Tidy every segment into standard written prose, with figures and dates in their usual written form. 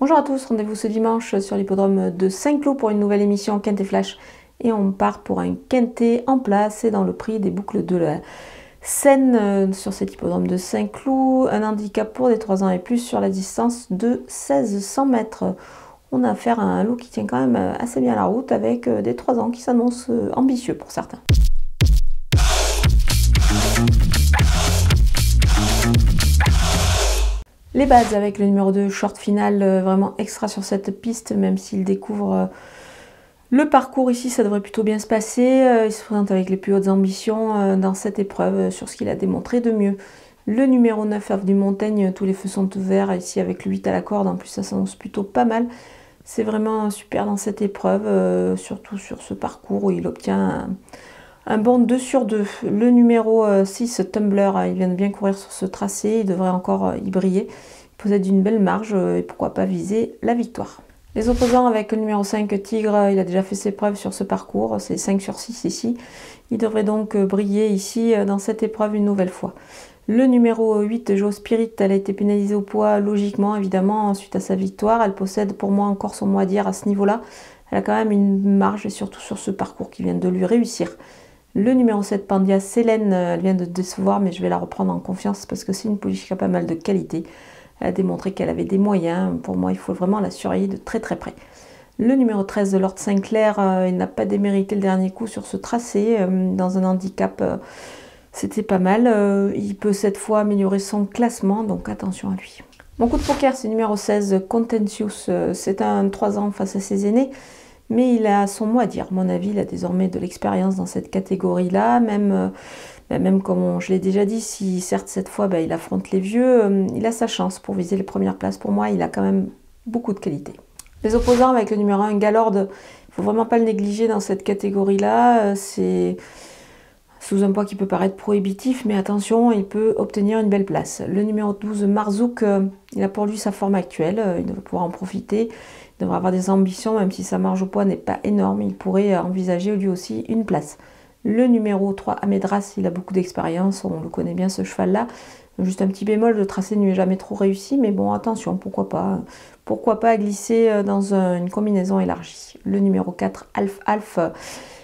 Bonjour à tous, rendez-vous ce dimanche sur l'hippodrome de Saint-Cloud pour une nouvelle émission Quintet Flash. Et on part pour un quintet en place et dans le prix des boucles de la Seine sur cet hippodrome de Saint-Cloud. Un handicap pour des 3 ans et plus sur la distance de 1600 mètres. On a affaire à un lot qui tient quand même assez bien la route avec des 3 ans qui s'annoncent ambitieux pour certains. Les bases avec le numéro 2, short final, vraiment extra sur cette piste, même s'il découvre le parcours ici, ça devrait plutôt bien se passer. Il se présente avec les plus hautes ambitions dans cette épreuve sur ce qu'il a démontré de mieux. Le numéro 9, Avenue Montaigne, tous les feux sont ouverts ici avec le 8 à la corde, en plus ça s'annonce plutôt pas mal. C'est vraiment super dans cette épreuve, surtout sur ce parcours où il obtient un bon 2 sur 2. Le numéro 6, Tumbler, il vient de bien courir sur ce tracé, il devrait encore y briller. Il possède une belle marge et pourquoi pas viser la victoire. Les opposants avec le numéro 5, Tigre, il a déjà fait ses preuves sur ce parcours, c'est 5 sur 6 ici. Il devrait donc briller ici dans cette épreuve une nouvelle fois. Le numéro 8, Jo Spirit, elle a été pénalisée au poids logiquement, évidemment, suite à sa victoire. Elle possède pour moi encore son mot à dire à ce niveau-là. Elle a quand même une marge, et surtout sur ce parcours qui vient de lui réussir. Le numéro 7, Pandia Célène, elle vient de décevoir, mais je vais la reprendre en confiance parce que c'est une pouliche qui a pas mal de qualité. Elle a démontré qu'elle avait des moyens. Pour moi, il faut vraiment la surveiller de très très près. Le numéro 13 de Lord Sinclair, il n'a pas démérité le dernier coup sur ce tracé. Dans un handicap, c'était pas mal. Il peut cette fois améliorer son classement, donc attention à lui. Mon coup de poker, c'est numéro 16, Contentious. C'est un 3 ans face à ses aînés. Mais il a son mot à dire. À mon avis, il a désormais de l'expérience dans cette catégorie-là. Même comme je l'ai déjà dit, si certes cette fois il affronte les vieux, il a sa chance pour viser les premières places. Pour moi, il a quand même beaucoup de qualité. Les opposants avec le numéro 1, Galord, il ne faut vraiment pas le négliger dans cette catégorie-là. C'est sous un poids qui peut paraître prohibitif, mais attention, il peut obtenir une belle place. Le numéro 12, Marzouk, il a pour lui sa forme actuelle. Il devrait pouvoir en profiter. Il devrait avoir des ambitions, même si sa marge au poids n'est pas énorme. Il pourrait envisager lui aussi une place. Le numéro 3, Amedras, il a beaucoup d'expérience, on le connaît bien ce cheval-là. Juste un petit bémol, le tracé ne lui est jamais trop réussi, mais bon, attention, pourquoi pas glisser dans une combinaison élargie. Le numéro 4, Alf,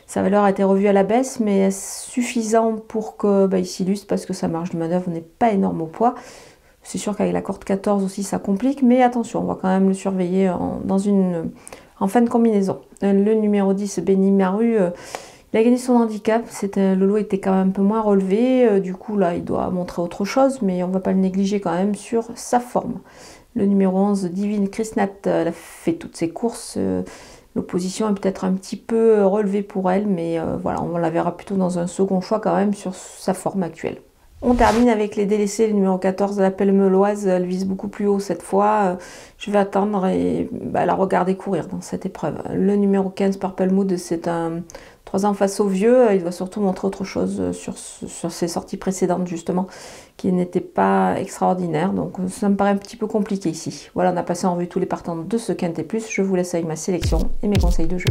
sa valeur a été revue à la baisse, mais est-ce suffisant pour qu'il s'illustre parce que sa marge de manœuvre n'est pas énorme au poids. C'est sûr qu'avec la corde 14 aussi, ça complique, mais attention, on va quand même le surveiller en fin de combinaison. Le numéro 10, Benny Maru, il a gagné son handicap, le lot était quand même un peu moins relevé, du coup là il doit montrer autre chose, mais on ne va pas le négliger quand même sur sa forme. Le numéro 11, Divine Krishnat, elle a fait toutes ses courses, l'opposition est peut-être un petit peu relevée pour elle, mais voilà, on la verra plutôt dans un second choix quand même sur sa forme actuelle. On termine avec les délaissés, le numéro 14 de la Pelle Meloise, elle vise beaucoup plus haut cette fois. Je vais attendre et la regarder courir dans cette épreuve. Le numéro 15, Purple Mood, c'est un 3 ans face aux vieux. Il doit surtout montrer autre chose sur ses sorties précédentes justement, qui n'étaient pas extraordinaires. Donc ça me paraît un petit peu compliqué ici. Voilà, on a passé en revue tous les partants de ce Quintet Plus. Je vous laisse avec ma sélection et mes conseils de jeu.